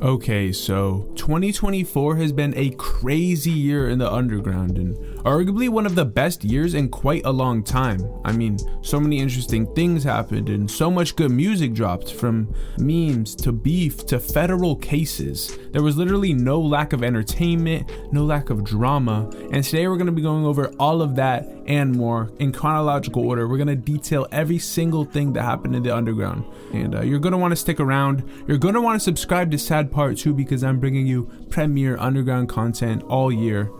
Okay, so 2024 has been a crazy year in the underground and arguably one of the best years in quite a long time. I mean, so many interesting things happened and so much good music dropped, from memes to beef to federal cases. There was literally no lack of entertainment, no lack of drama, and today we're going to be going over all of that and more in chronological order. We're going to detail every single thing that happened in the underground, and you're going to want to stick around. You're going to want to subscribe to Sad Part 2 because I'm bringing you premier underground content all year.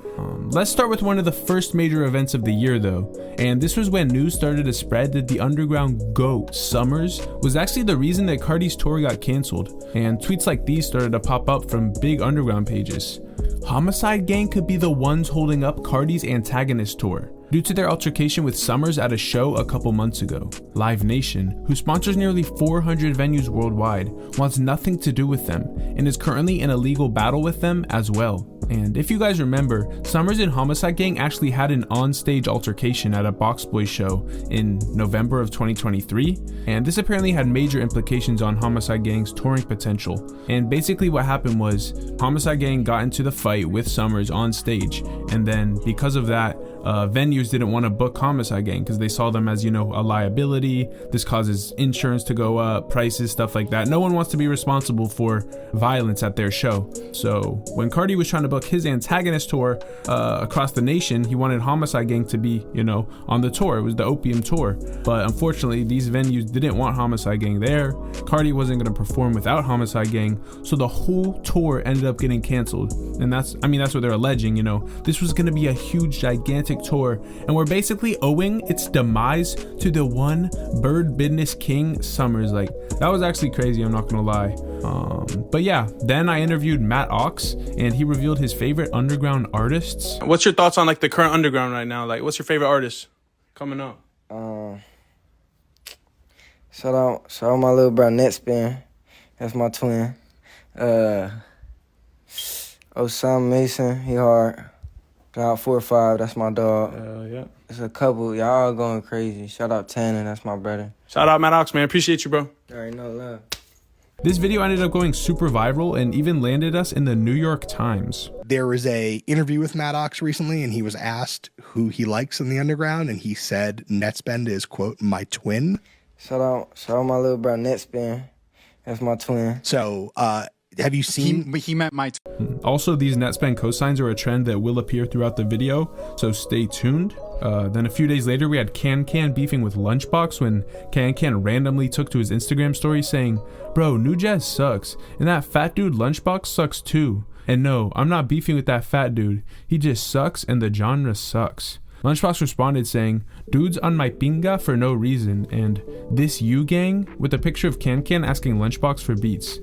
Let's start with one of the first major events of the year though, and this was when news started to spread that the underground GOAT, Summers, was actually the reason that Cardi's tour got cancelled, and tweets like these started to pop up from big underground pages. Homicide Gang could be the ones holding up Cardi's Antagonist tour due to their altercation with Summers at a show a couple months ago. Live Nation, who sponsors nearly 400 venues worldwide, wants nothing to do with them and is currently in a legal battle with them as well. And if you guys remember, Summers and Homicide Gang actually had an on-stage altercation at a Box Boys show in November of 2023, and this apparently had major implications on Homicide Gang's touring potential. And basically what happened was, Homicide Gang got into the fight with Summers on stage, and then because of that, venues didn't want to book Homicide Gang because they saw them as, you know, a liability. This causes insurance to go up, prices, stuff like that. No one wants to be responsible for violence at their show. So when Cardi was trying to book his Antagonist tour across the nation, he wanted Homicide Gang to be, you know, on the tour. It was the Opium tour. But unfortunately, these venues didn't want Homicide Gang there. Cardi wasn't going to perform without Homicide Gang. So the whole tour ended up getting canceled. And that's what they're alleging, you know. This was going to be a huge, gigantic tour, and we're basically owing its demise to the one bird business king, Summers. Like, that was actually crazy, I'm not gonna lie. But yeah, then I interviewed Matt Ox, and he revealed his favorite underground artists. What's your thoughts on like the current underground right now? Like, what's your favorite artist coming up? Shout out my little bro NetSpend. That's my twin. OsamaSon, he hard. Out 4 or 5, that's my dog. Yeah. It's a couple, y'all going crazy. Shout out Tana, that's my brother. Shout out Matt Ox, man. Appreciate you, bro. All right, no love. This video ended up going super viral and even landed us in the New York Times. There was a interview with Matt Ox recently, and he was asked who he likes in the underground, and he said NetSpend is, quote, my twin. Shout out my little bro NetSpend. That's my twin. So, have you seen? He meant my. Also, these NetSpend cosigns are a trend that will appear throughout the video, so stay tuned. Then a few days later, we had Kankan beefing with Lunchbox when Kankan randomly took to his Instagram story saying, "Bro, New Jazz sucks, and that fat dude Lunchbox sucks too. And no, I'm not beefing with that fat dude. He just sucks, and the genre sucks." Lunchbox responded saying, "Dudes on my pinga for no reason," and "This you gang," with a picture of Kankan asking Lunchbox for beats.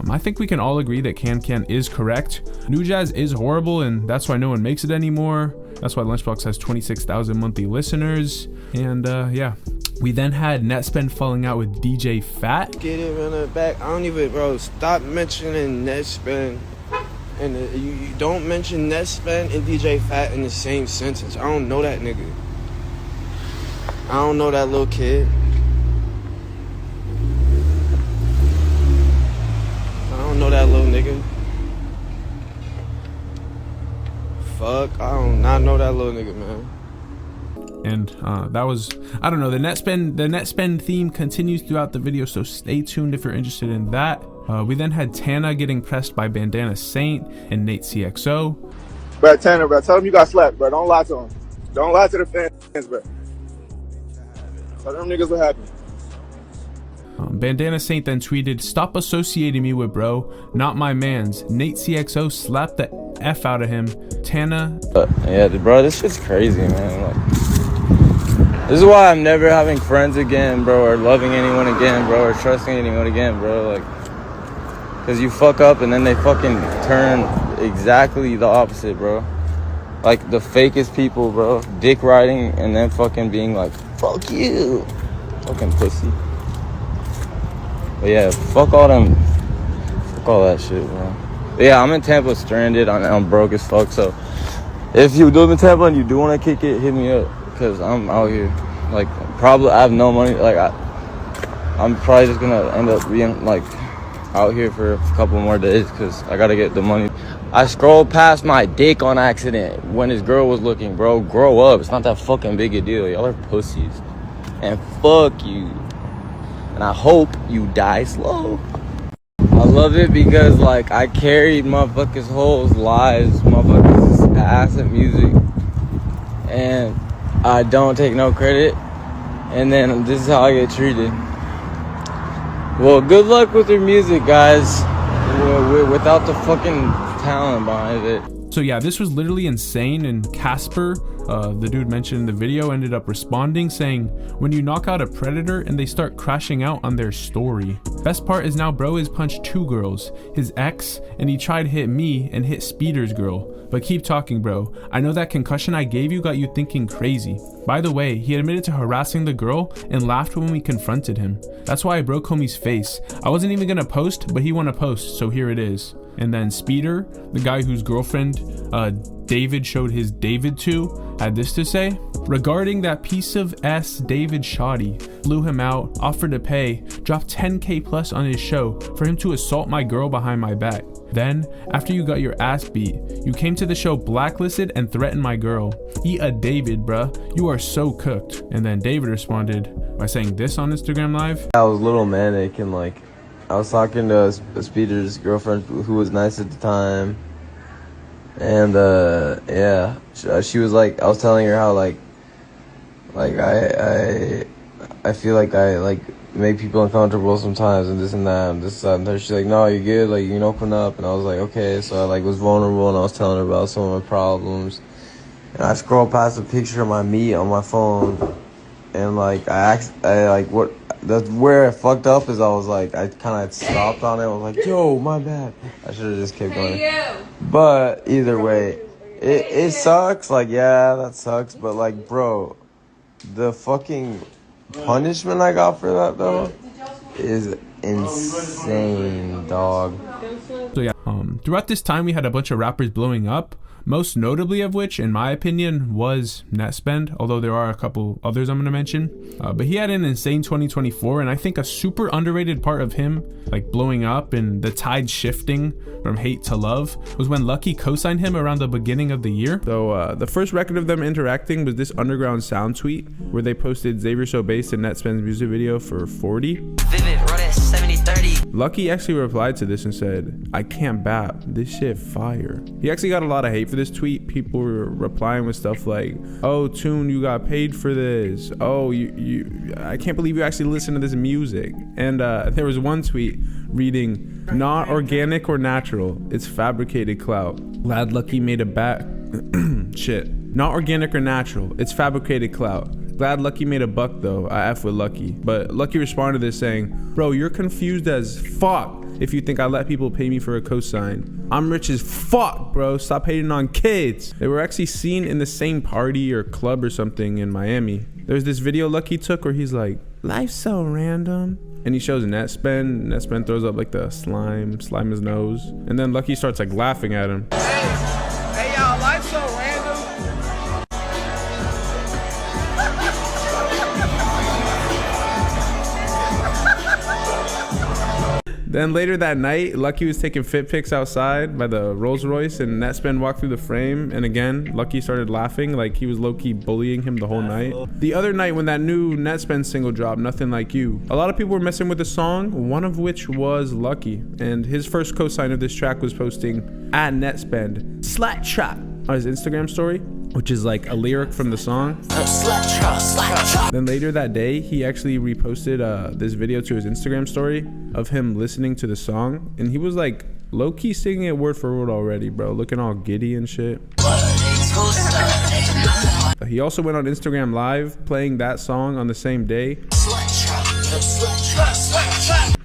I think we can all agree that Kankan is correct. New Jazz is horrible, and that's why no one makes it anymore. That's why Lunchbox has 26,000 monthly listeners. And yeah. We then had NetSpend falling out with DJ Fat. Get it in the back. I don't even, bro, stop mentioning NetSpend. And you don't mention NetSpend and DJ Fat in the same sentence. I don't know that nigga. I don't know that little kid. I don't know that little nigga. Fuck, I don't not know that little nigga, man. And that was, I don't know, the NetSpend theme continues throughout the video, so stay tuned if you're interested in that. We then had Tana getting pressed by Bandana Saint and Nate CXO. Bro, Tana, bro, tell them you got slapped, bro. Don't lie to them. Don't lie to the fans, bro. Tell them niggas what happened. Bandana Saint then tweeted, "Stop associating me with bro, not my mans." Nate CXO slapped the F out of him. Tana. Yeah, bro, this shit's crazy, man. Like, this is why I'm never having friends again, bro, or loving anyone again, bro, or trusting anyone again, bro. Like, because you fuck up and then they fucking turn exactly the opposite, bro. Like the fakest people, bro. Dick riding and then fucking being like, fuck you. Fucking pussy. But yeah, fuck all that shit, bro. But yeah, I'm in Tampa stranded. I'm broke as fuck. So if you live in Tampa and you do want to kick it, hit me up. Because I'm out here. Like, probably I have no money. Like, I'm probably just going to end up being like out here for a couple more days because I gotta get the money. I scrolled past my dick on accident when his girl was looking, bro. Grow up. It's not that fucking big a deal. Y'all are pussies. And fuck you. And I hope you die slow. I love it because, like, I carried motherfuckers' whole lives, motherfuckers' ass at music. And I don't take no credit. And then this is how I get treated. Well, good luck with your music, guys. Without the fucking talent behind it. So yeah, this was literally insane, and Casper, the dude mentioned in the video, ended up responding saying, when you knock out a predator and they start crashing out on their story. Best part is now bro has punched 2 girls, his ex, and he tried to hit me and hit Speeder's girl. But keep talking, bro. I know that concussion I gave you got you thinking crazy. By the way, he admitted to harassing the girl and laughed when we confronted him. That's why I broke homie's face. I wasn't even gonna post, but he wanna post, so here it is. And then Speeder, the guy whose girlfriend David showed his David to, had this to say. Regarding that piece of S David Shawty, flew him out, offered to pay, dropped 10K plus on his show for him to assault my girl behind my back. Then, after you got your ass beat, you came to the show blacklisted and threatened my girl. Eat a David, bruh. You are so cooked. And then David responded by saying this on Instagram Live. I was a little manic and like, I was talking to Speeder's girlfriend who was nice at the time. And yeah, she was like, I was telling her how like I feel like I like make people uncomfortable sometimes and this and that and this and that. She's like, no, you're good, like you can open up. And I was like, okay. So I like was vulnerable and I was telling her about some of my problems. And I scrolled past a picture of my meat on my phone, and like I like what that's where it fucked up is I was like I kind of stopped on it. I was like, yo, my bad. I should have just kept going. But either way, it sucks. Like yeah, that sucks. But like, bro, the fucking punishment I got for that though is insane, dog. So yeah, throughout this time we had a bunch of rappers blowing up, most notably of which, in my opinion, was NetSpend, although there are a couple others I'm going to mention. But he had an insane 2024, and I think a super underrated part of him, like blowing up and the tide shifting from hate to love, was when Lucki co-signed him around the beginning of the year. So the first record of them interacting was this Underground Sound tweet, where they posted Xavier So Bass and NetSpend's music video for 40. Vivid, run at 70-30. Lucki actually replied to this and said, I can't bap, this shit fire. He actually got a lot of hate for this tweet. People were replying with stuff like, oh, Tune, you got paid for this. Oh, you I can't believe you actually listen to this music. And there was one tweet reading, not organic or natural, it's fabricated clout. Glad Lucki made a back shit. Not organic or natural, it's fabricated clout. Glad Lucki made a buck though, I F with Lucki. But Lucki responded to this saying, bro, you're confused as fuck if you think I let people pay me for a cosign. I'm rich as fuck, bro. Stop hating on kids. They were actually seen in the same party or club or something in Miami. There's this video Lucki took where he's like, life's so random. And he shows NetSpend. NetSpend throws up like the slime his nose. And then Lucki starts like laughing at him. Hey y'all, life's so random. Then later that night, Lucki was taking fit pics outside by the Rolls Royce, and NetSpend walked through the frame, and again, Lucki started laughing like he was low-key bullying him the whole night. The other night when that new NetSpend single dropped, Nothing Like You, a lot of people were messing with the song, one of which was Lucki, and his first cosign of this track was posting at NetSpend slat trap on his Instagram story, which is like a lyric from the song. Then later that day, he actually reposted this video to his Instagram story of him listening to the song, and he was like low-key singing it word for word already, bro, looking all giddy and shit. He also went on Instagram Live playing that song on the same day.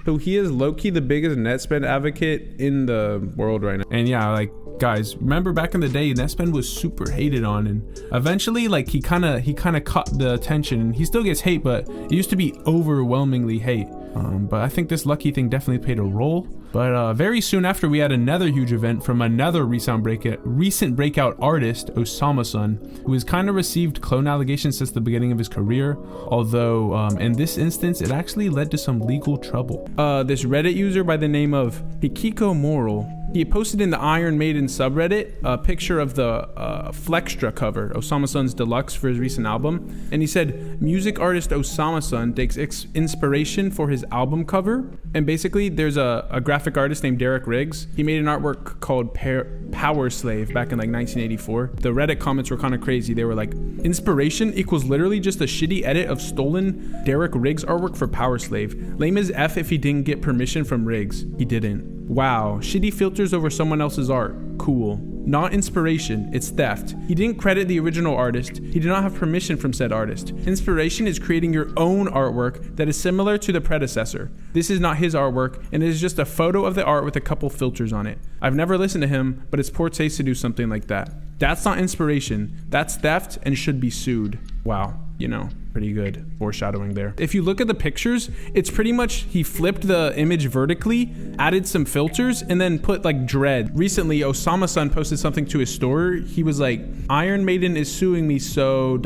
So he is low-key the biggest NetSpend advocate in the world right now. And yeah, like, guys, remember back in the day, NetSpend was super hated on, and eventually, like, he kind of caught the attention, and he still gets hate, but it used to be overwhelmingly hate. But I think this Lucki thing definitely played a role. But very soon after, we had another huge event from another recent breakout artist, OsamaSon, who has kind of received clone allegations since the beginning of his career. Although in this instance, it actually led to some legal trouble. This Reddit user by the name of Hikiko Moral, he posted in the Iron Maiden subreddit a picture of the Flextra cover, OsamaSon's deluxe for his recent album. And he said, music artist OsamaSon takes inspiration for his album cover. And basically, there's a graphic artist named Derek Riggs. He made an artwork called Power Slave back in like 1984. The Reddit comments were kind of crazy. They were like, inspiration equals literally just a shitty edit of stolen Derek Riggs artwork for Power Slave. Lame as F if he didn't get permission from Riggs. He didn't. Wow, shitty filters over someone else's art. Cool. Not inspiration, it's theft. He didn't credit the original artist. He did not have permission from said artist. Inspiration is creating your own artwork that is similar to the predecessor. This is not his artwork, and it is just a photo of the art with a couple filters on it. I've never listened to him, but it's poor taste to do something like that. That's not inspiration. That's theft and should be sued. Wow, you know, pretty good foreshadowing there. If you look at the pictures, it's pretty much he flipped the image vertically, added some filters, and then put like dread. Recently, OsamaSon posted something to his story. He was like, Iron Maiden is suing me, so ...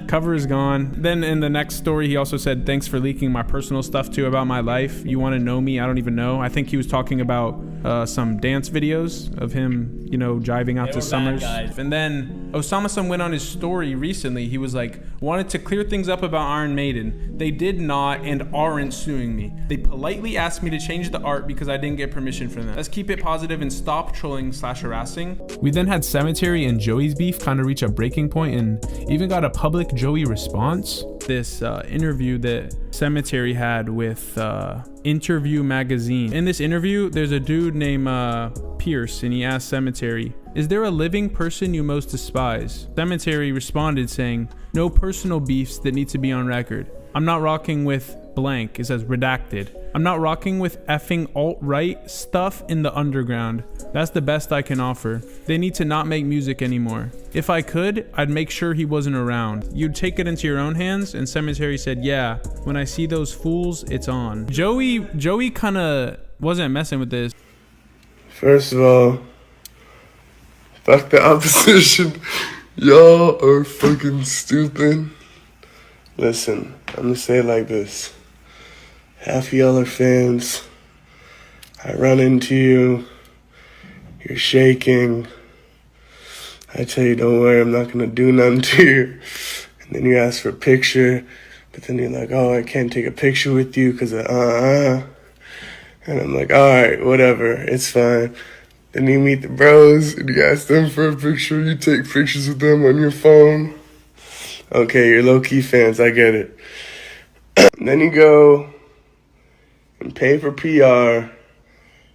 Cover is gone. Then in the next story, he also said, thanks for leaking my personal stuff too about my life. You want to know me? I don't even know. I think he was talking about some dance videos of him, you know, jiving out to Summers. And then OsamaSon went on his story recently. He was like, wanted to clear things up about Iron Maiden. They did not and aren't suing me. They politely asked me to change the art because I didn't get permission from them. Let's keep it positive and stop trolling/harassing. We then had Sematary and Joey's beef kind of reach a breaking point and even got a public Joeyy response. This interview that Sematary had with Interview Magazine. In this interview, there's a dude named Pierce, and he asked Sematary, is there a living person you most despise? Sematary responded saying, no personal beefs that need to be on record. I'm not rocking with blank. It says redacted. I'm not rocking with effing alt-right stuff in the underground. That's the best I can offer. They need to not make music anymore. If I could, I'd make sure he wasn't around. You'd take it into your own hands? And Sematary said, yeah, when I see those fools, it's on. Joeyy kind of wasn't messing with this. First of all, fuck the opposition. Y'all are fucking stupid. Listen, I'm gonna say it like this. Half of y'all are fans. I run into you. You're shaking. I tell you, don't worry, I'm not gonna do nothing to you. And then you ask for a picture, but then you're like, oh, I can't take a picture with you because of And I'm like, all right, whatever, it's fine. Then you meet the bros and you ask them for a picture. You take pictures with them on your phone. Okay, you're low-key fans, I get it. And then you go and pay for PR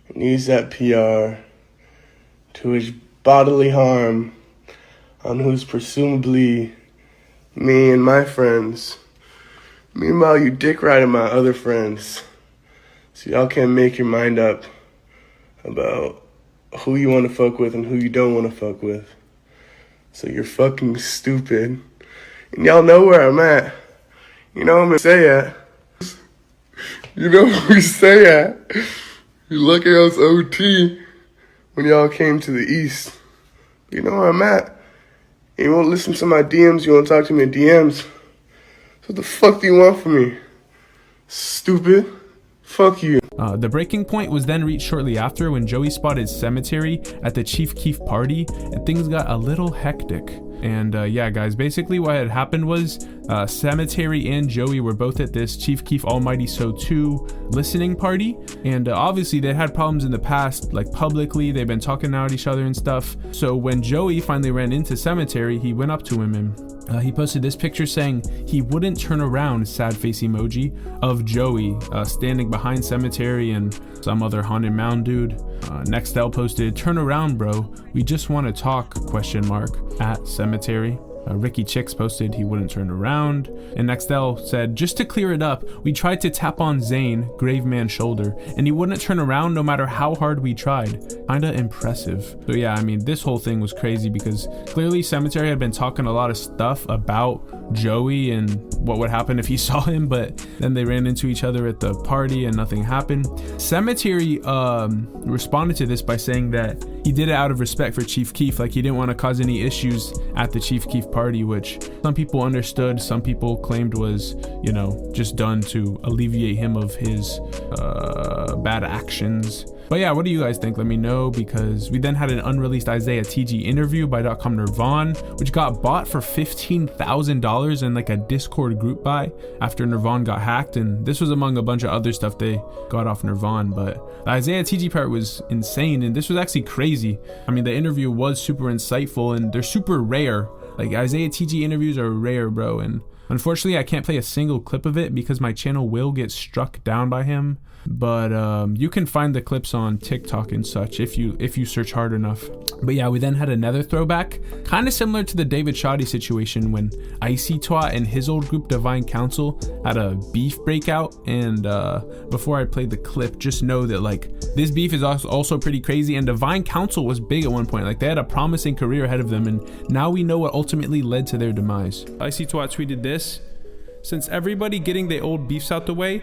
and use that PR to wish bodily harm on who's presumably me and my friends. Meanwhile, you dick riding my other friends. So y'all can't make your mind up about who you want to fuck with and who you don't want to fuck with. So you're fucking stupid. And y'all know where I'm at. You know where I'm gonna say at. You know where we stay at. You lucky I was OT when y'all came to the East. You know where I'm at. You won't listen to my DMs, you won't talk to me in DMs. So what the fuck do you want from me? Stupid. Fuck you. The breaking point was then reached shortly after when Joeyy spotted Sematary at the Chief Keef party and things got a little hectic. And yeah, guys, basically what had happened was Sematary and Joeyy were both at this Chief Keef Almighty So 2 listening party. And obviously they had problems in the past, like publicly, they've been talking out at each other and stuff. So when Joeyy finally ran into Sematary, he went up to him and he posted this picture saying he wouldn't turn around, sad face emoji, of Joeyy standing behind Sematary and some other haunted mound dude. Nextel posted, turn around bro, we just want to talk, ? At Sematary. Ricky Chicks posted he wouldn't turn around. And Nextel said, just to clear it up, we tried to tap on Zayn, grave man's shoulder, and he wouldn't turn around no matter how hard we tried. Kinda impressive. So yeah, I mean, this whole thing was crazy because clearly Sematary had been talking a lot of stuff about Joey and what would happen if he saw him, but then they ran into each other at the party and nothing happened. Sematary responded to this by saying that he did it out of respect for Chief Keef, like he didn't want to cause any issues at the Chief Keef party, which some people understood, some people claimed was, you know, just done to alleviate him of his bad actions. But yeah, what do you guys think? Let me know, because we then had an unreleased Isaiah TG interview by .com Nirvan, which got bought for $15,000 in like a Discord group buy after Nirvan got hacked, and this was among a bunch of other stuff they got off Nirvan. But the Isaiah TG part was insane, and this was actually crazy. I mean, the interview was super insightful, and they're super rare. Like, Isaiah TG interviews are rare, bro, and unfortunately I can't play a single clip of it because my channel will get struck down by him. But you can find the clips on TikTok and such if you search hard enough. But yeah, we then had another throwback, kind of similar to the David Shawty situation when Icy Twat and his old group Divine Council had a beef breakout. And before I play the clip, just know that like this beef is also pretty crazy, and Divine Council was big at one point. Like, they had a promising career ahead of them, and now we know what ultimately led to their demise. Icy Twat tweeted this: since everybody getting their old beefs out the way,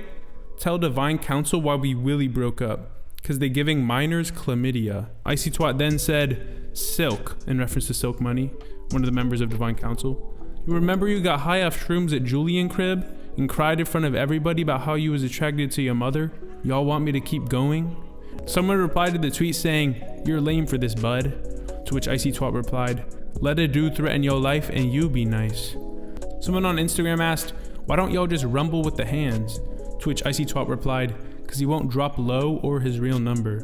tell Divine Council why we really broke up, because they giving minors chlamydia. Icy Twat then said Silk, in reference to Silk Money, one of the members of Divine Council. You remember you got high off shrooms at Julian crib and cried in front of everybody about how you was attracted to your mother? Y'all want me to keep going? Someone replied to the tweet saying, you're lame for this, bud. To which Icy Twat replied, let a dude threaten your life and you be nice. Someone on Instagram asked, why don't y'all just rumble with the hands? To which Icy Twat replied, because he won't drop low or his real number.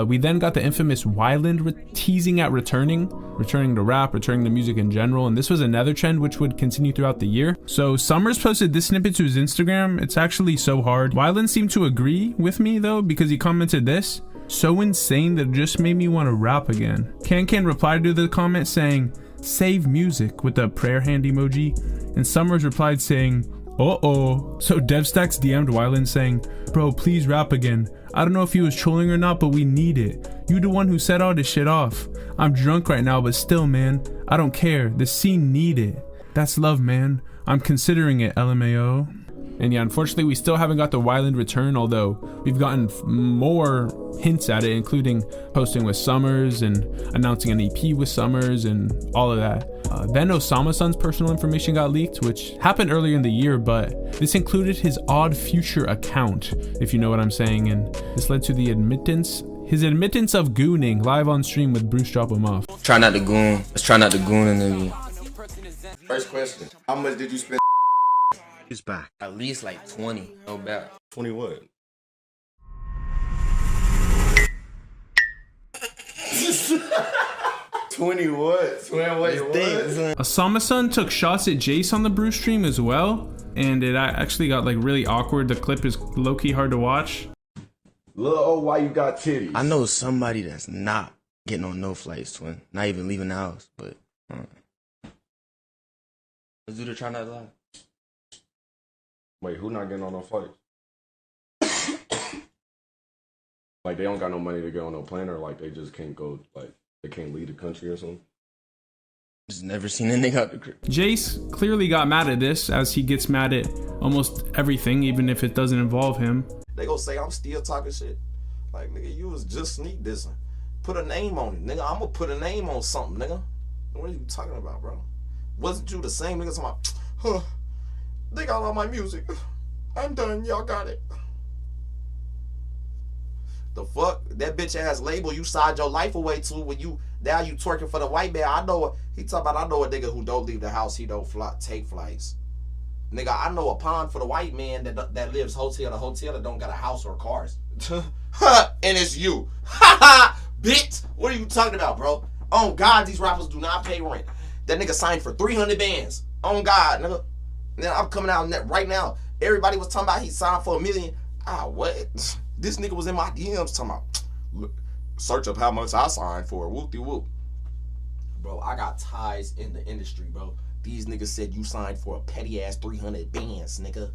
We then got the infamous Weiland teasing at returning to rap, returning to music in general, and this was another trend which would continue throughout the year. So Summers posted this snippet to his Instagram. It's actually so hard. Weiland seemed to agree with me though, because he commented this: so insane that it just made me want to rap again. Kankan replied to the comment saying, save music, with a prayer hand emoji, and Summers replied saying, uh-oh. So DevStacks DM'd Weiland saying, bro, please rap again. I don't know if he was trolling or not, but we need it. You the one who set all this shit off. I'm drunk right now, but still, man, I don't care. The scene need it. That's love, man. I'm considering it, LMAO. And yeah, unfortunately, we still haven't got the Weiland return, although we've gotten more hints at it, including posting with Summers and announcing an EP with Summers and all of that. Then OsamaSon's personal information got leaked, which happened earlier in the year, but this included his Odd Future account, if you know what I'm saying, and this led to his admittance of gooning live on stream with Bruce Drop Him Off. Try not to goon. Let's try not to goon in the. First question: how much did you spend? He's back. At least like 20. No bad. 20 what? OsamaSon took shots at Jace on the Bruce stream as well, and it actually got like really awkward. The clip is low-key hard to watch. Lil O, why you got titties? I know somebody that's not getting on no flights, twin. Not even leaving the house, but let's do the try not to lie. Wait, who not getting on no flights? Like, they don't got no money to get on no plane, or like they just can't go, like they can't leave the country or something? Just never seen a nigga out the crib. Jace clearly got mad at this, as he gets mad at almost everything, even if it doesn't involve him. They gonna say I'm still talking shit. Like, nigga, you was just sneak dissing. Put a name on it, nigga. I'm gonna put a name on something, nigga. What are you talking about, bro? Wasn't you the same nigga talking about, huh, they got all my music. I'm done, y'all got it. The fuck? That bitch ass label you signed your life away to when you, now you twerking for the white man. I know, he talking about, I know a nigga who don't leave the house, he don't take flights. Nigga, I know a pond for the white man that lives hotel to hotel that don't got a house or cars. And it's you. Bitch, what are you talking about, bro? Oh God, these rappers do not pay rent. That nigga signed for 300 bands. Oh God, nigga. Then I'm coming out right now. Everybody was talking about he signed for $1 million. Ah, what? This nigga was in my DMs talking about, look, search up how much I signed for. Whoop-de-whoop. bro. I got ties in the industry, bro. These niggas said you signed for a petty ass 300 bands, nigga.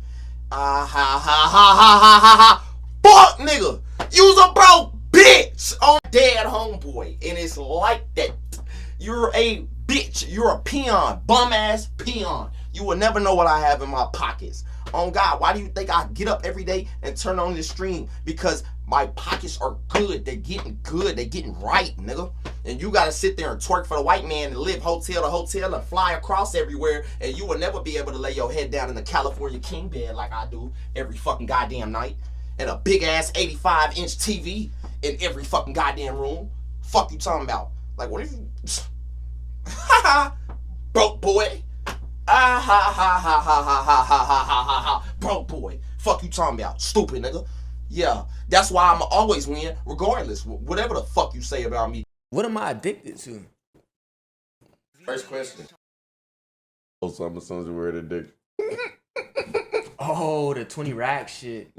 Ah ha ha ha ha ha ha ha. Fuck, nigga. You's a broke bitch on dead homeboy, and it's like that. You're a bitch. You're a peon, bum ass peon. You will never know what I have in my pockets. On God, why do you think I get up every day and turn on this stream? Because my pockets are good. They're getting good. They're getting right, nigga. And you gotta sit there and twerk for the white man and live hotel to hotel and fly across everywhere, and you will never be able to lay your head down in the California king bed like I do every fucking goddamn night. And a big ass 85-inch TV in every fucking goddamn room. Fuck you talking about? Like, what if you... Ha ha! Broke boy. Ah ha ha ha ha ha ha ha ha ha ha ha. Broke boy. Fuck you talking about? Stupid nigga. Yeah, that's why I'ma always win, regardless. Whatever the fuck you say about me. What am I addicted to? First question. OsamaSon's word addict. Oh, the 20 rack shit.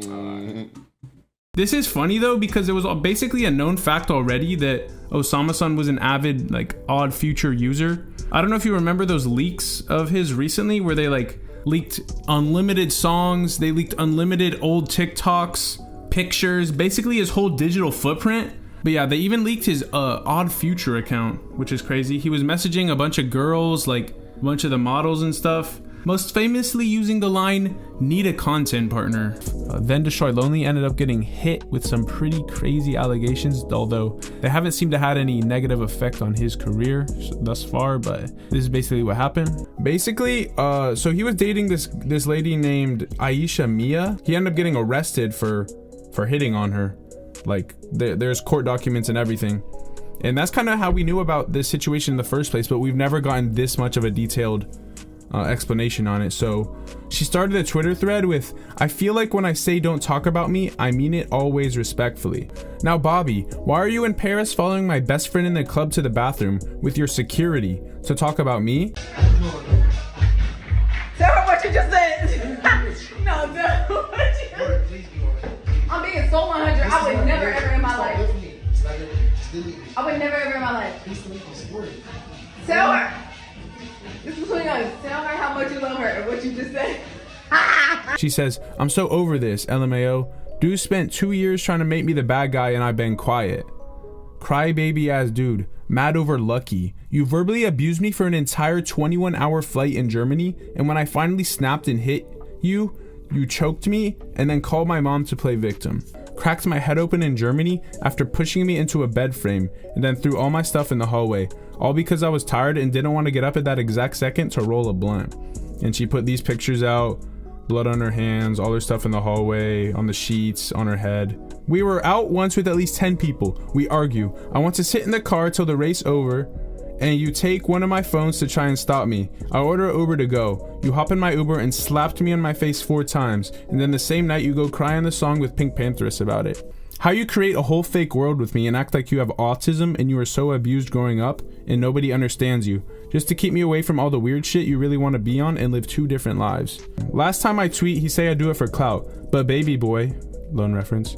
This is funny though, because it was basically a known fact already that OsamaSon was an avid like Odd Future user. I don't know if you remember those leaks of his recently where they like leaked unlimited songs, they leaked unlimited old TikToks, pictures, basically his whole digital footprint. But yeah, they even leaked his Odd Future account, which is crazy. He was messaging a bunch of girls, like a bunch of the models and stuff. Most famously using the line, "need a content partner." Then Destroy Lonely ended up getting hit with some pretty crazy allegations, although they haven't seemed to have had any negative effect on his career thus far, but this is basically what happened. Basically, so he was dating this lady named Aisha Mia. He ended up getting arrested for hitting on her. Like, there's court documents and everything. And that's kind of how we knew about this situation in the first place, but we've never gotten this much of a detailed explanation on it. So she started a Twitter thread with, "I feel like when I say don't talk about me, I mean it always respectfully. Now Bobby, why are you in Paris following my best friend in the club to the bathroom with your security to talk about me?" Tell her what you just said. No, dude. I'm being so 100. I would never ever in my life. I would never ever in my life. Tell her. This is between us. Tell her how much you love her and what you just said. She says, "I'm so over this, LMAO. Dude spent 2 years trying to make me the bad guy and I've been quiet. Crybaby ass dude, mad over Lucki. You verbally abused me for an entire 21-hour flight in Germany, and when I finally snapped and hit you, you choked me and then called my mom to play victim. Cracked my head open in Germany after pushing me into a bed frame and then threw all my stuff in the hallway, all because I was tired and didn't want to get up at that exact second to roll a blunt." And she put these pictures out, blood on her hands, all her stuff in the hallway, on the sheets, on her head. "We were out once with at least 10 people. We argue. I want to sit in the car till the race over, and you take one of my phones to try and stop me. I order an Uber to go. You hop in my Uber and slapped me on my face 4 times, and then the same night you go cry on the song with Pink Pantheress about it. How you create a whole fake world with me and act like you have autism and you were so abused growing up and nobody understands you, just to keep me away from all the weird shit you really want to be on and live 2 different lives. Last time I tweet, he say I do it for clout, but baby boy," lone reference,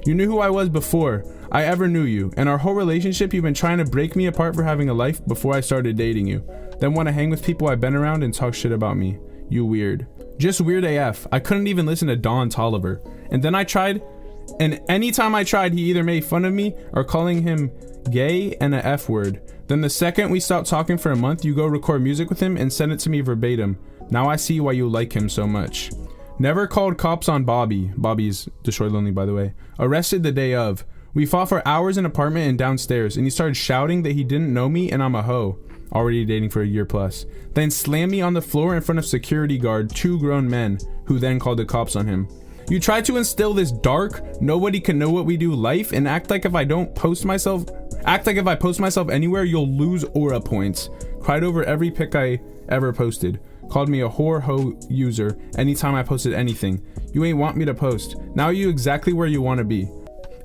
"you knew who I was before I ever knew you, and our whole relationship you've been trying to break me apart for having a life before I started dating you, then want to hang with people I've been around and talk shit about me. You weird. Just weird AF. I couldn't even listen to Don Tolliver. And then I tried, and anytime I tried, he either made fun of me or calling him gay and a F word. Then the second we stopped talking for a month, you go record music with him and send it to me verbatim. Now I see why you like him so much. Never called cops on Bobby." Bobby's Destroy Lonely, by the way. "Arrested the day of. We fought for hours in an apartment and downstairs, and he started shouting that he didn't know me and I'm a hoe. Already dating for a year plus. Then slammed me on the floor in front of security guard, 2 grown men, who then called the cops on him. You try to instill this dark, nobody can know what we do life and act like if I post myself anywhere, you'll lose aura points. Cried over every pic I ever posted. Called me a whore hoe user anytime I posted anything. You ain't want me to post. Now you exactly where you want to be.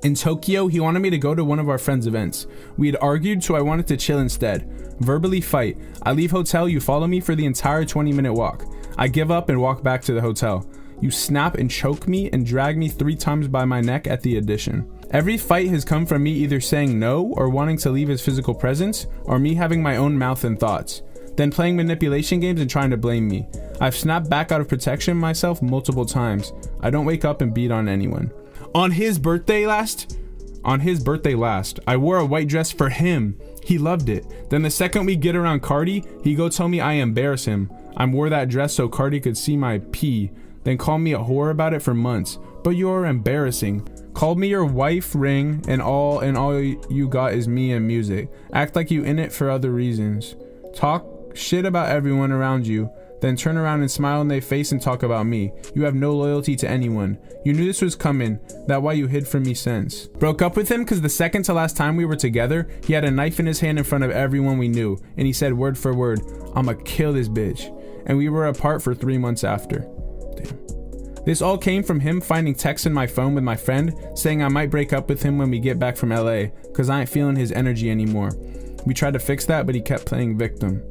In Tokyo, he wanted me to go to one of our friends' events. We had argued, so I wanted to chill instead. Verbally fight. I leave hotel, you follow me for the entire 20-minute walk. I give up and walk back to the hotel. You snap and choke me and drag me 3 times by my neck at the addition. Every fight has come from me either saying no or wanting to leave his physical presence, or me having my own mouth and thoughts, then playing manipulation games and trying to blame me. I've snapped back out of protection myself multiple times. I don't wake up and beat on anyone. On his birthday last, I wore a white dress for him. He loved it. Then the second we get around Cardi, he go tell me I embarrass him. I wore that dress so Cardi could see my pee, then call me a whore about it for months. But you're embarrassing. Called me your wife ring, and all you got is me and music. Act like you in it for other reasons. Talk shit about everyone around you, then turn around and smile in their face and talk about me. You have no loyalty to anyone. You knew this was coming. That why you hid from me since. Broke up with him because the second to last time we were together, he had a knife in his hand in front of everyone we knew, and he said word for word, I'ma kill this bitch. And we were apart for 3 months after. Damn. This all came from him finding texts in my phone with my friend saying I might break up with him when we get back from LA because I ain't feeling his energy anymore. We tried to fix that, but he kept playing victim.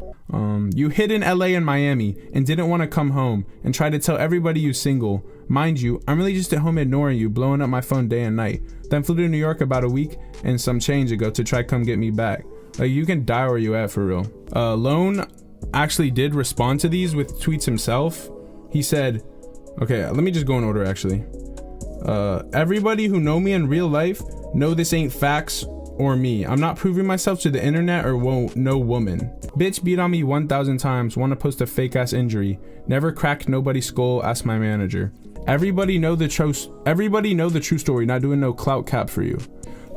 You hid in LA and Miami and didn't want to come home and tried to tell everybody you single. Mind you, I'm really just at home ignoring you, blowing up my phone day and night. Then flew to New York about a week and some change ago to try come get me back. Like, you can die where you at for real. Lone actually did respond to these with tweets himself. He said, okay, let me just go in order actually. Everybody who know me in real life know this ain't facts or me. I'm not proving myself to the internet or no woman. Bitch beat on me 1,000 times, wanna post a fake ass injury. Never cracked nobody's skull, ask my manager. Everybody know the true story, not doing no clout cap for you.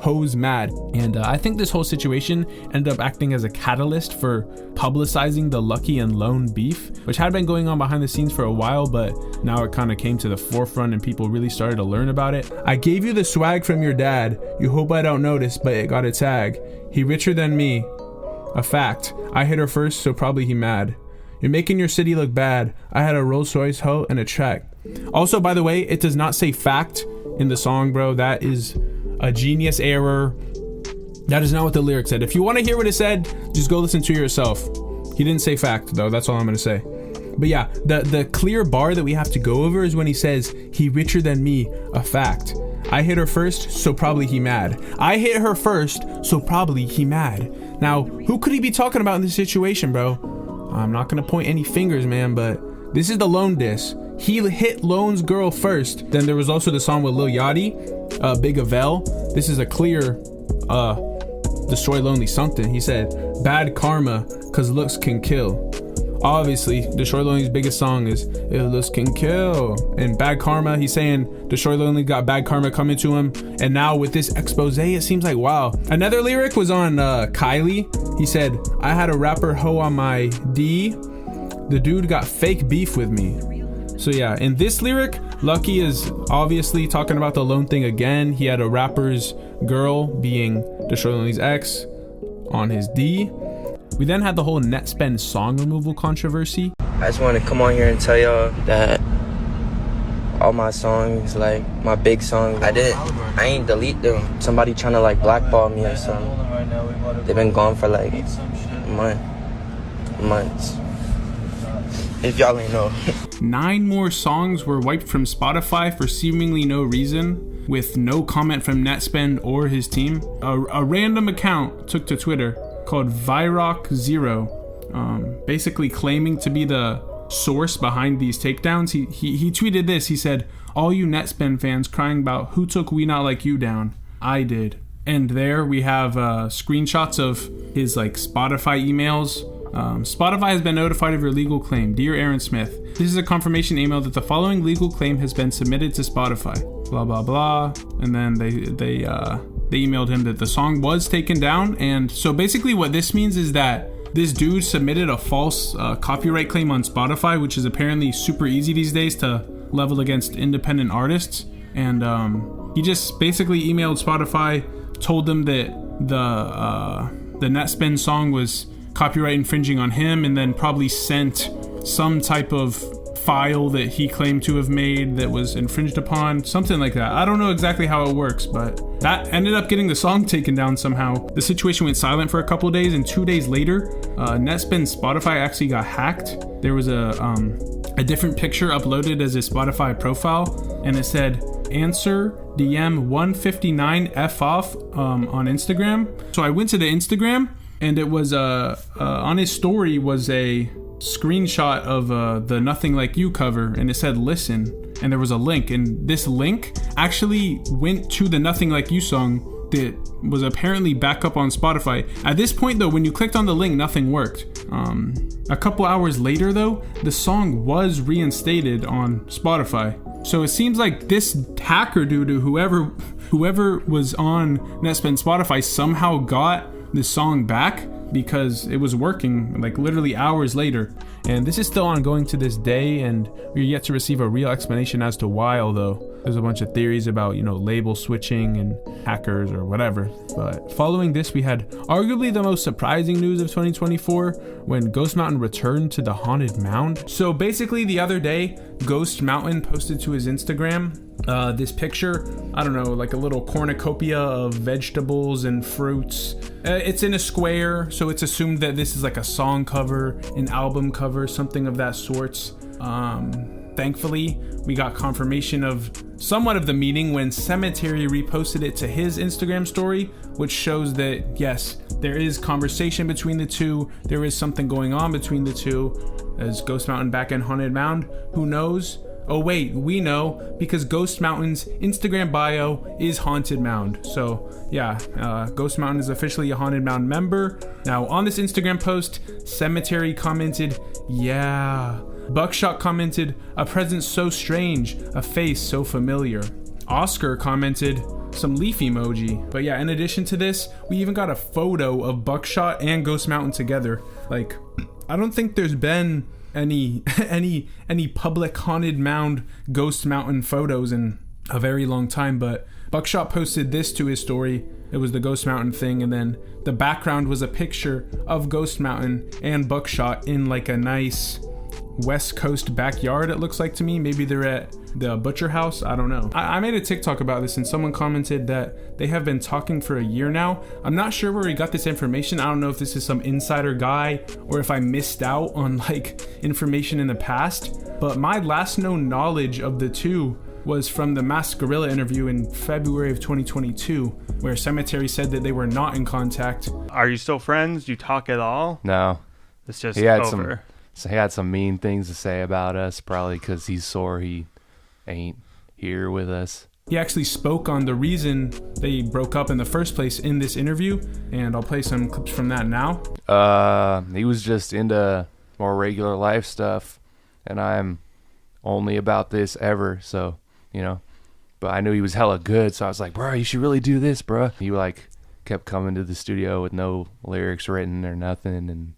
Hoes mad. And I think this whole situation ended up acting as a catalyst for publicizing the Lucki and Lone beef, which had been going on behind the scenes for a while, but now it kind of came to the forefront and people really started to learn about it. I gave you the swag from your dad. You hope I don't notice, but it got a tag. He richer than me. A fact. I hit her first, so probably he mad. You're making your city look bad. I had a Rolls Royce hoe and a track. Also, by the way, it does not say fact in the song, bro. That is a genius error. That is not what the lyric said. If you want to hear what it said, just go listen to it yourself. He didn't say fact though, that's all I'm gonna say. But yeah, the clear bar that we have to go over is when he says he richer than me, a fact. I hit her first, so probably he mad. I hit her first, so probably he mad. Now, who could he be talking about in this situation, bro? I'm not gonna point any fingers, man, but this is the Lone diss. He hit Lone's girl first. Then there was also the song with Lil Yachty, Big Avell. This is a clear Destroy Lonely something. He said, bad karma, cause looks can kill. Obviously, Destroy Lonely's biggest song is If Looks Can Kill. And bad karma, he's saying Destroy Lonely got bad karma coming to him. And now with this expose, it seems like, wow. Another lyric was on Kylie. He said, I had a rapper hoe on my D. The dude got fake beef with me. So yeah, in this lyric, Lucki is obviously talking about the Lone thing again. He had a rapper's girl, being Destroy Lonely's ex, on his D. We then had the whole NetSpend song removal controversy. I just want to come on here and tell y'all that all my songs, like my big songs, I ain't delete them. Somebody trying to like blackball me or something. They've been gone for like months. If y'all ain't know. 9 more songs were wiped from Spotify for seemingly no reason, with no comment from NetSpend or his team. A random account took to Twitter called Viroc0, basically claiming to be the source behind these takedowns. He tweeted this. He said, all you NetSpend fans crying about who took We Not Like You down. I did. And there we have screenshots of his like Spotify emails. Spotify has been notified of your legal claim. Dear Aaron Smith, this is a confirmation email that the following legal claim has been submitted to Spotify. Blah, blah, blah. And then they emailed him that the song was taken down. And so basically what this means is that this dude submitted a false copyright claim on Spotify, which is apparently super easy these days to level against independent artists. And he just basically emailed Spotify, told them that the NetSpend song was copyright infringing on him, and then probably sent some type of file that he claimed to have made that was infringed upon, something like that. I don't know exactly how it works, but that ended up getting the song taken down somehow. The situation went silent for a couple of days, and 2 days later, NetSpend Spotify actually got hacked. There was a different picture uploaded as a Spotify profile, and it said, answer DM 159F off on Instagram. So I went to the Instagram, and it was on his story was a screenshot of the Nothing Like You cover, and it said listen, and there was a link, and this link actually went to the Nothing Like You song that was apparently back up on Spotify. At this point though, when you clicked on the link, nothing worked. A couple hours later though, the song was reinstated on Spotify. So it seems like this hacker dude, whoever was on NetSpend Spotify, somehow got the song back, because it was working like literally hours later. And this is still ongoing to this day, and we're yet to receive a real explanation as to why, although there's a bunch of theories about, label switching and hackers or whatever. But following this, we had arguably the most surprising news of 2024 when Ghost Mountain returned to the Haunted Mound. So basically the other day, Ghost Mountain posted to his Instagram this picture, I don't know, like a little cornucopia of vegetables and fruits. It's in a square, so it's assumed that this is like a song cover, an album cover, something of that sort. Thankfully, we got confirmation of somewhat of the meaning when Sematary reposted it to his Instagram story, which shows that yes, there is conversation between the two. There is something going on between the two. Is Ghost Mountain back in Haunted Mound? Who knows? Oh wait, we know, because Ghost Mountain's Instagram bio is Haunted Mound. So yeah, Ghost Mountain is officially a Haunted Mound member. Now on this Instagram post, Sematary commented, yeah. Buckshot commented, a presence so strange, a face so familiar. Oscar commented, some leaf emoji. But yeah, in addition to this, we even got a photo of Buckshot and Ghost Mountain together. Like, I don't think there's been any public Haunted Mound Ghost Mountain photos in a very long time, but Buckshot posted this to his story. It was the Ghost Mountain thing, and then the background was a picture of Ghost Mountain and Buckshot in like a nice West Coast backyard, it looks like to me. Maybe they're at the butcher house, I don't know. I made a TikTok about this, and someone commented that they have been talking for a year now. I'm not sure where he got this information. I don't know if this is some insider guy or if I missed out on like information in the past, but my last known knowledge of the two was from the Masked Gorilla interview in February of 2022, where Sematary said that they were not in contact. Are you still friends? Do you talk at all? No. It's just he over. He had some mean things to say about us, probably because he's sore he ain't here with us. He actually spoke on the reason they broke up in the first place in this interview, and I'll play some clips from that now. He was just into more regular life stuff, and I'm only about this ever, so, but I knew he was hella good, so I was like, bro, you should really do this, bro. He like kept coming to the studio with no lyrics written or nothing, and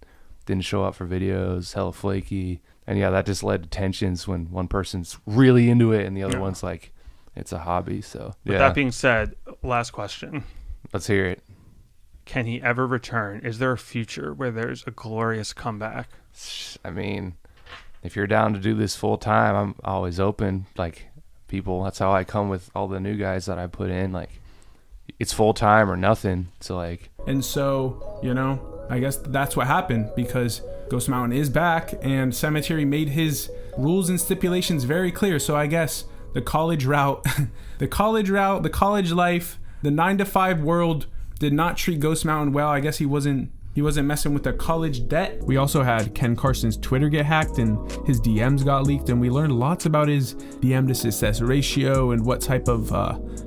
didn't show up for videos, hella flaky. And yeah, that just led to tensions when one person's really into it and the other one's like, it's a hobby. So with that being said, last question. Let's hear it. Can he ever return? Is there a future where there's a glorious comeback? I mean, if you're down to do this full time, I'm always open. Like people, that's how I come with all the new guys that I put in. Like it's full time or nothing. So like, and so, I guess that's what happened, because Ghost Mountain is back and Sematary made his rules and stipulations very clear. So I guess the college route, the college life, the 9-to-5 world did not treat Ghost Mountain well. I guess he wasn't messing with the college debt. We also had Ken Carson's Twitter get hacked and his DMs got leaked, and we learned lots about his DM to success ratio and what type of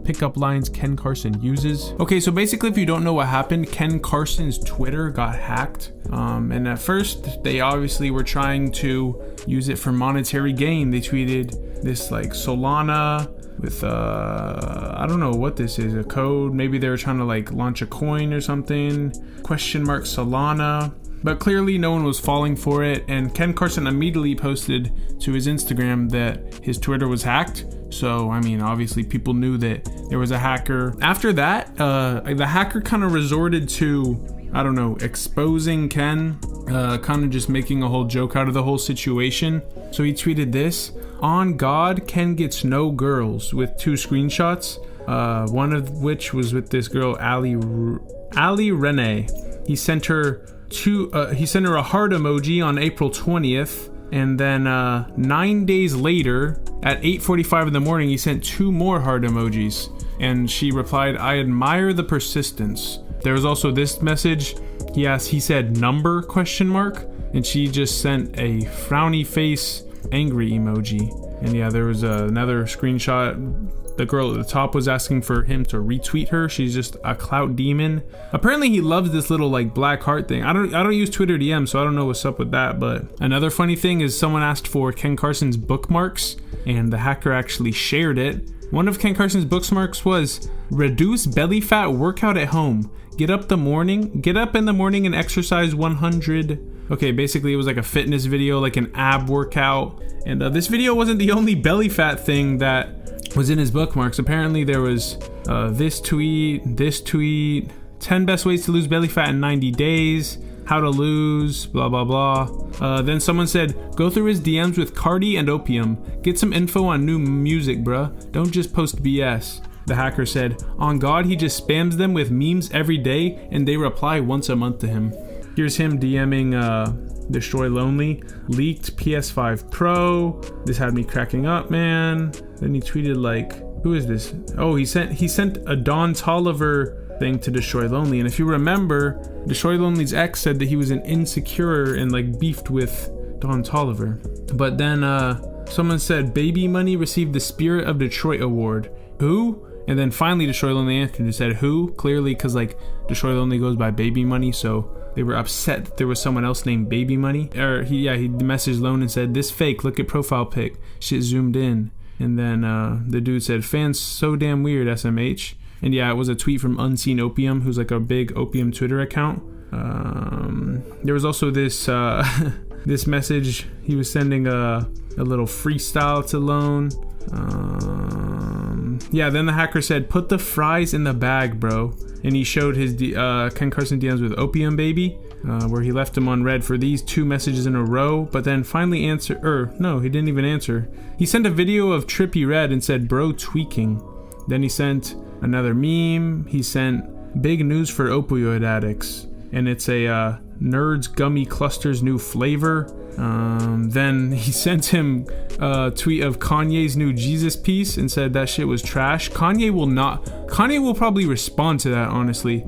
pickup lines Ken Carson uses. Okay, so basically if you don't know what happened, Ken Carson's Twitter got hacked. And at first they obviously were trying to use it for monetary gain. They tweeted this like Solana with I don't know what this is, a code. Maybe they were trying to like launch a coin or something, question mark Solana, but clearly no one was falling for it. And Ken Carson immediately posted to his Instagram that his Twitter was hacked. So I mean, obviously people knew that there was a hacker. After that, the hacker kind of resorted to, I don't know, exposing Ken, kind of just making a whole joke out of the whole situation. So he tweeted this: on God, Ken gets no girls, with 2 screenshots, one of which was with this girl Ali Renee. He sent her a heart emoji on April 20th, and then 9 days later At 8:45 in the morning, he sent 2 more heart emojis, and she replied, "I admire the persistence." There was also this message. He said number ? And she just sent a frowny face angry emoji. And yeah, there was another screenshot. The girl at the top was asking for him to retweet her. She's just a clout demon. Apparently he loves this little like black heart thing. I don't use Twitter DM, so I don't know what's up with that. But another funny thing is someone asked for Ken Carson's bookmarks, and the hacker actually shared it. One of Ken Carson's bookmarks was reduce belly fat, workout at home. Get up in the morning and exercise 100. Okay, basically it was like a fitness video, like an ab workout. And this video wasn't the only belly fat thing that was in his bookmarks. Apparently there was this tweet, 10 best ways to lose belly fat in 90 days, how to lose, blah, blah, blah. Then someone said, go through his DMs with Cardi and Opium. Get some info on new music, bruh. Don't just post BS. The hacker said, on God, he just spams them with memes every day and they reply once a month to him. Here's him DMing Destroy Lonely, leaked PS5 Pro. This had me cracking up, man. Then he tweeted like, who is this? Oh, he sent a Don Tolliver thing to Destroy Lonely. And if you remember, Destroy Lonely's ex said that he was an insecure and like beefed with Don Tolliver. But then someone said Baby Money received the Spirit of Detroit Award. Who? And then finally Destroy Lonely answered and said who? Clearly because like Destroy Lonely goes by Baby Money, so they were upset that there was someone else named Baby Money. Or he messaged Lone and said, this fake, look at profile pic. Shit zoomed in. And then the dude said, fans so damn weird, SMH. And yeah, it was a tweet from Unseen Opium, who's like a big Opium Twitter account. There was also this this message. He was sending a little freestyle to Lone. Yeah, then the hacker said, put the fries in the bag, bro. And he showed his Ken Carson DMs with Opium Baby, where he left him on red for these 2 messages in a row, but then finally no, he didn't even answer. He sent a video of Trippy Red and said, bro, tweaking. Then he sent another meme. He sent big news for opioid addicts, and it's a Nerds Gummy Clusters new flavor. Then he sent him a tweet of Kanye's new Jesus piece and said that shit was trash. Kanye will probably respond to that, honestly.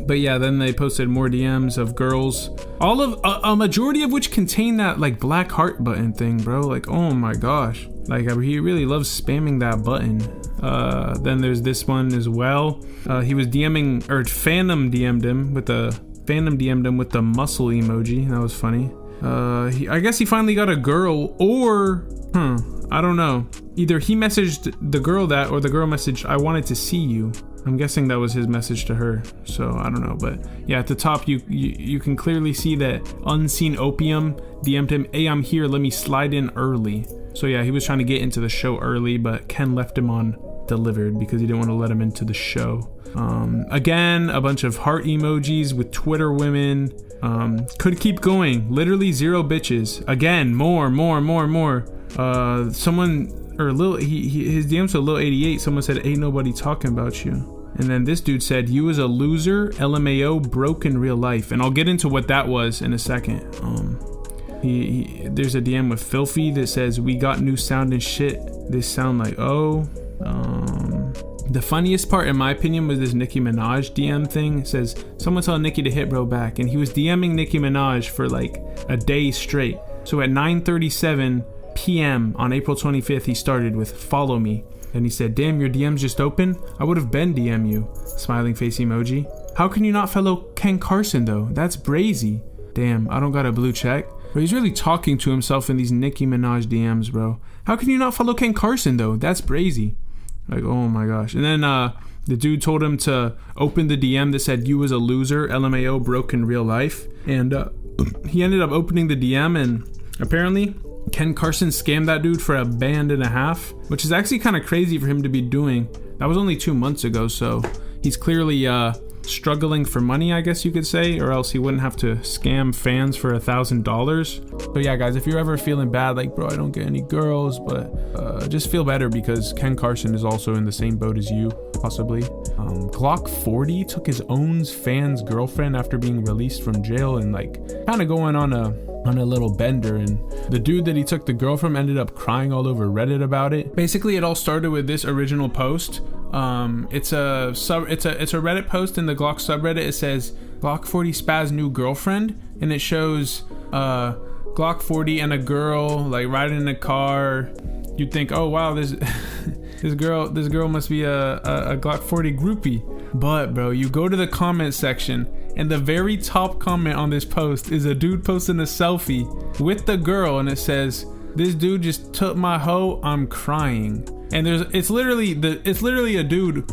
But yeah, then they posted more DMs of girls, all of a majority of which contain that like black heart button thing, bro. Like, oh my gosh, like he really loves spamming that button. Then there's this one as well. He was DMing, or Phantom DM'd him with the muscle emoji. That was funny. I guess he finally got a girl, or I don't know. Either he messaged the girl that, or the girl messaged, I wanted to see you. I'm guessing that was his message to her. So I don't know, but yeah, at the top you can clearly see that Unseen Opium DM'd him, hey, I'm here, let me slide in early. So yeah, he was trying to get into the show early, but Ken left him on delivered because he didn't want to let him into the show. Again, a bunch of heart emojis with Twitter women. Could keep going. Literally 0 bitches. Again, more. Someone, or his DMs to Lil 88. Someone said, ain't nobody talking about you. And then this dude said, you was a loser, LMAO, broke in real life. And I'll get into what that was in a second. There's a DM with Filthy that says, we got new sound and shit. This sound like, the funniest part, in my opinion, was this Nicki Minaj DM thing. It says, someone tell Nicki to hit bro back. And he was DMing Nicki Minaj for like a day straight. So at 9:37 p.m. on April 25th, he started with follow me. And he said, damn, your DM's just open? I would have been DM you. Smiling face emoji. How can you not follow Ken Carson though? That's brazy. Damn, I don't got a blue check. But he's really talking to himself in these Nicki Minaj DMs, bro. How can you not follow Ken Carson though? That's brazy. Like, oh my gosh. And then the dude told him to open the DM that said, you was a loser, LMAO, broke in real life. And he ended up opening the DM, and apparently Ken Carson scammed that dude for $1.5 band, which is actually kind of crazy for him to be doing. That was only 2 months ago, so he's clearly struggling for money, I guess you could say, or else he wouldn't have to scam fans for $1,000. But yeah, guys, if you're ever feeling bad, like, bro, I don't get any girls, but just feel better because Ken Carson is also in the same boat as you. possibly. Glock 40 took his own fan's girlfriend after being released from jail and like kind of going on a little bender, and the dude that he took the girl from ended up crying all over Reddit about it. Basically, it all started with this original post. It's a Reddit post in the Glock subreddit. It says Glock 40 spaz new girlfriend, and it shows Glock 40 and a girl like riding in a car. You'd think, oh wow, this girl must be a Glock 40 groupie. But bro, you go to the comment section, and the very top comment on this post is a dude posting a selfie with the girl, and it says, "This dude just took my hoe, I'm crying." And it's literally a dude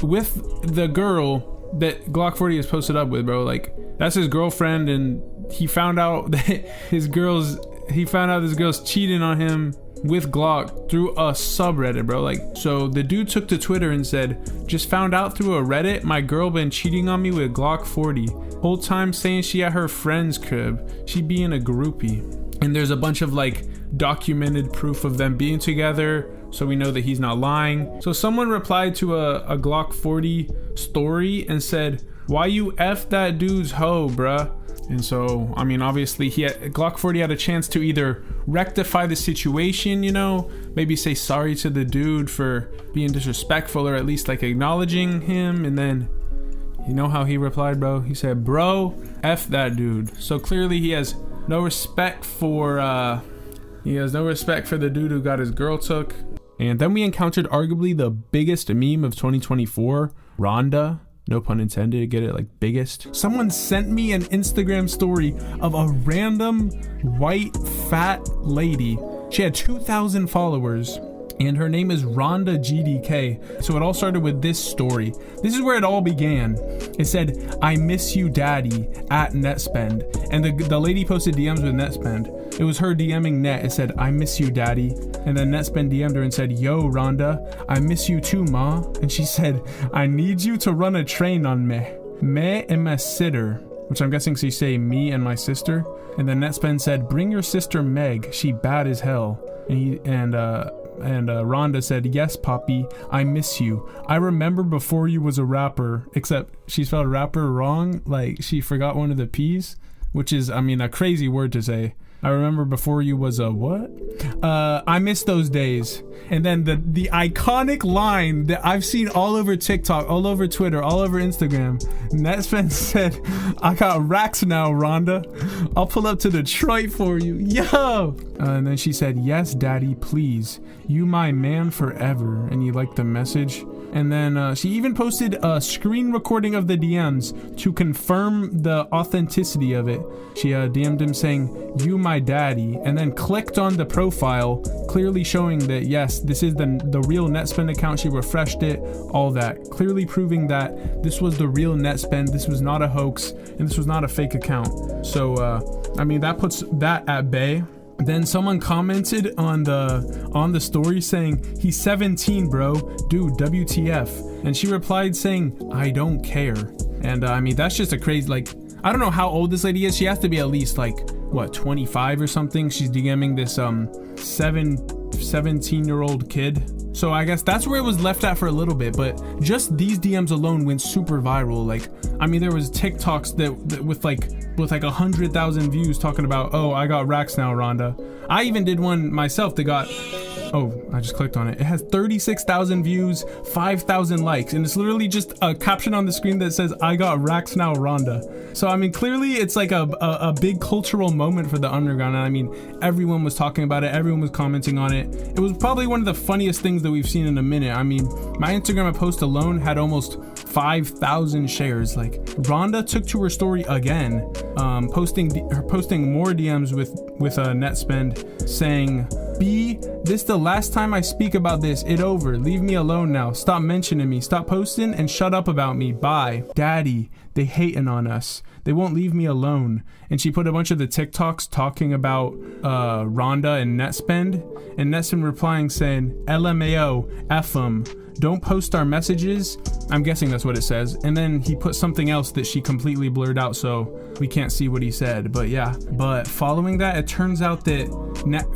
with the girl that Glock 40 is posted up with, bro. Like, that's his girlfriend, and he found out that this girl's cheating on him with Glock through a subreddit, bro. Like, so the dude took to Twitter and said, "Just found out through a Reddit, my girl been cheating on me with Glock 40. Whole time saying she at her friend's crib. She being a groupie." And there's a bunch of like documented proof of them being together, so we know that he's not lying. So someone replied to a Glock 40 story and said, "Why you F that dude's hoe, bruh?" And so, I mean, obviously Glock 40 had a chance to either rectify the situation, you know, maybe say sorry to the dude for being disrespectful, or at least like acknowledging him. And then, you know how he replied, bro? He said, "Bro, F that dude." So clearly he has no respect for the dude who got his girl took. And then we encountered arguably the biggest meme of 2024, Rhonda. No pun intended, get it, like biggest. Someone sent me an Instagram story of a random white fat lady. She had 2,000 followers, and her name is Rhonda GDK. So it all started with this story. This is where it all began. It said, "I miss you daddy at NetSpend." And the lady posted DMs with NetSpend. It was her DMing Net. It said, "I miss you daddy." And then NetSpend DM'd her and said, "Yo Rhonda, I miss you too, ma." And she said, "I need you to run a train on me and my sister," which I'm guessing she say me and my sister. And then NetSpend said, "Bring your sister Meg, she bad as hell." And Rhonda said, "Yes, Poppy, I miss you. I remember before you was a rapper," except she spelled rapper wrong. Like, she forgot one of the P's, which is, I mean, a crazy word to say. "I remember before you was a what? I miss those days." And then the iconic line that I've seen all over TikTok, all over Twitter, all over Instagram, NetSpend said, "I got racks now, Rhonda. I'll pull up to Detroit for you. Yo!" And then she said, "Yes, daddy, please. You my man forever." And you liked the message. And then she even posted a screen recording of the DMs to confirm the authenticity of it. She DM'd him saying, "You my daddy," and then clicked on the profile, clearly showing that yes, this is the real NetSpend account. She refreshed it, all that, clearly proving that this was the real NetSpend. This was not a hoax, and this was not a fake account. So I mean, that puts that at bay. Then someone commented on the story saying, "He's 17, bro. Dude, WTF?" And she replied saying, "I don't care." And I mean, that's just a crazy, like, I don't know how old this lady is. She has to be at least like, what, 25 or something. She's DMing this 17-year-old kid. So I guess that's where it was left at for a little bit, but just these DMs alone went super viral. Like, I mean, there was TikToks that with like 100,000 views talking about, "Oh, I got racks now, Rhonda." I even did one myself that got, oh, I just clicked on it. It has 36,000 views, 5,000 likes, and it's literally just a caption on the screen that says, "I got racks now, Rhonda." So, I mean, clearly it's like a big cultural moment for the underground. And I mean, everyone was talking about it. Everyone was commenting on it. It was probably one of the funniest things that we've seen in a minute. I mean, my Instagram post alone had almost 5,000 shares. Like, Rhonda took to her story again, posting more DMs with NetSpend saying, "B, this the last time I speak about this. It over. Leave me alone now. Stop mentioning me. Stop posting and shut up about me. Bye. Daddy, they hating on us. They won't leave me alone." And she put a bunch of the TikToks talking about Rhonda and NetSpend, and NetSpend replying saying, "LMAO, F 'em. Don't post our messages." I'm guessing that's what it says. And then he put something else that she completely blurred out, so we can't see what he said. But yeah, but following that, it turns out that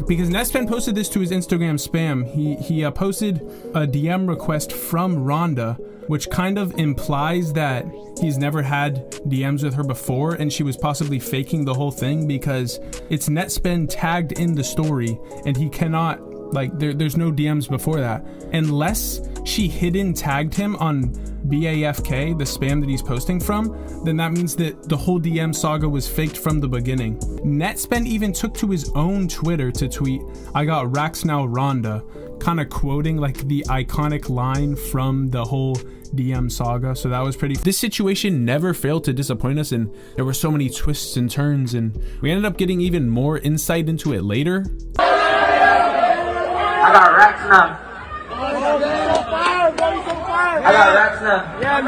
because NetSpend posted this to his Instagram spam, he posted a DM request from Rhonda which kind of implies that he's never had DMs with her before and she was possibly faking the whole thing, because it's NetSpend tagged in the story and he cannot, like, there's no DMs before that. Unless she hidden tagged him on BAFK, the spam that he's posting from, then that means that the whole DM saga was faked from the beginning. NetSpend even took to his own Twitter to tweet, "I got racks now, Rhonda," kind of quoting like the iconic line from the whole DM saga. So that was pretty. This situation never failed to disappoint us, and there were so many twists and turns, and we ended up getting even more insight into it later. I got racks now. I got racks now. Yeah.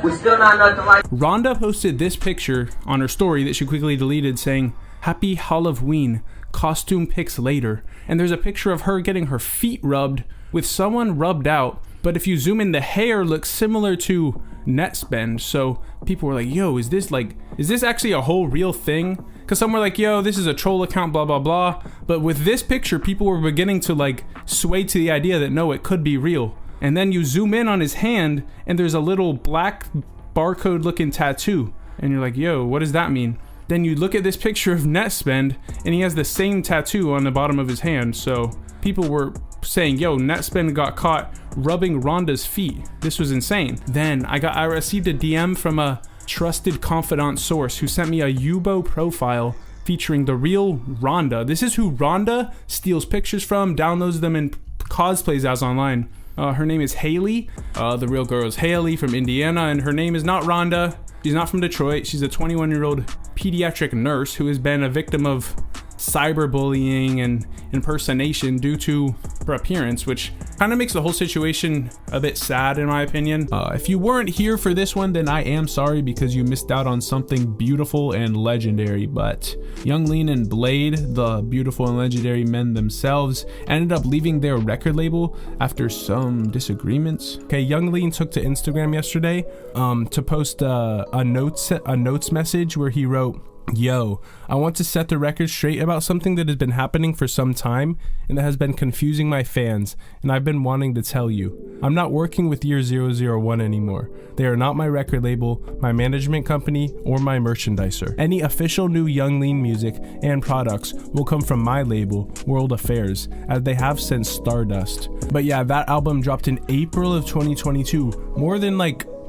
We still not nothing like. Rhonda posted this picture on her story that she quickly deleted, saying, "Happy Halloween, costume pics later." And there's a picture of her getting her feet rubbed with someone rubbed out. But if you zoom in, the hair looks similar to NetSpend. So people were like, yo, is this actually a whole real thing? Because some were like, yo, this is a troll account, blah, blah, blah. But with this picture, people were beginning to like sway to the idea that no, it could be real. And then you zoom in on his hand and there's a little black barcode looking tattoo. And you're like, yo, what does that mean? Then you look at this picture of NetSpend and he has the same tattoo on the bottom of his hand. So people were saying, yo, NetSpend got caught rubbing Rhonda's feet. This was insane. Then I received a DM from a trusted confidant source who sent me a Yubo profile featuring the real Rhonda. This is who Rhonda steals pictures from, downloads them, and cosplays as online. Her name is Haley. The real girl is Haley from Indiana, and her name is not Rhonda. She's not from Detroit. She's a 21-year-old pediatric nurse who has been a victim of cyberbullying and impersonation due to her appearance, which kind of makes the whole situation a bit sad in my opinion. If you weren't here for this one, then I am sorry, because you missed out on something beautiful and legendary. But Young Lean and Blade, the beautiful and legendary men themselves, ended up leaving their record label after some disagreements. Okay, Young Lean took to Instagram yesterday to post a notes message where he wrote, "Yo, I want to set the record straight about something that has been happening for some time and that has been confusing my fans, and I've been wanting to tell you. I'm not working with Year 001 anymore. They are not my record label, my management company, or my merchandiser. Any official new Young Lean music and products will come from my label, World Affairs, as they have since Stardust." But yeah, that album dropped in April of 2022, more than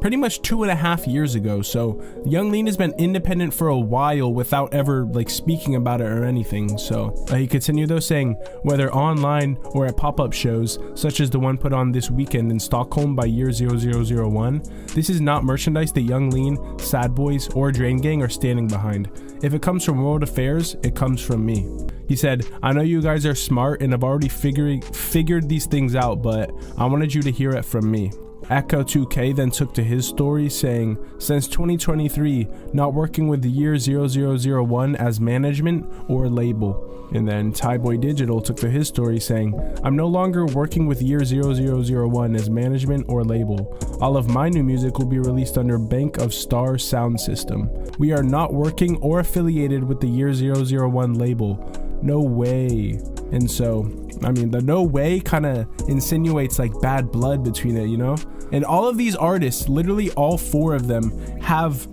pretty much 2.5 years ago. So Young Lean has been independent for a while without ever speaking about it or anything. So he continued though, saying, "Whether online or at pop-up shows such as the one put on this weekend in Stockholm by Year 0001, this is not merchandise that Young Lean, Sad Boys, or Drain Gang are standing behind. If it comes from World Affairs, it comes from me." He said, "I know you guys are smart and have already figured these things out, but I wanted you to hear it from me." Echo 2K then took to his story saying, "Since 2023, not working with the Year 0001 as management or label." And then Tyboy Digital took to his story saying, "I'm no longer working with Year 0001 as management or label. All of my new music will be released under Bank of Stars sound system. We are not working or affiliated with the Year 001 label. No way." And so, I mean, the no way kind of insinuates bad blood between it, you know? And all of these artists, literally all 4 of them, have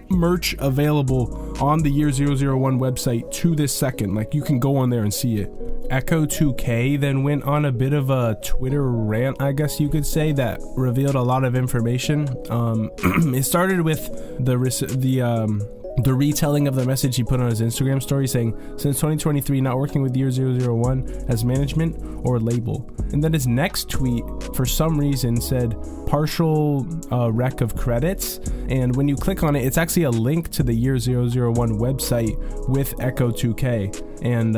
merch available on the Year 001 website to this second. You can go on there and see it. Echo 2K then went on a bit of a Twitter rant, I guess you could say, that revealed a lot of information. It started with the retelling of the message he put on his Instagram story saying, "Since 2023, not working with Year 001 as management or label." And then his next tweet, for some reason, said partial rec of credits. And when you click on it, it's actually a link to the Year 001 website with Echo 2K. And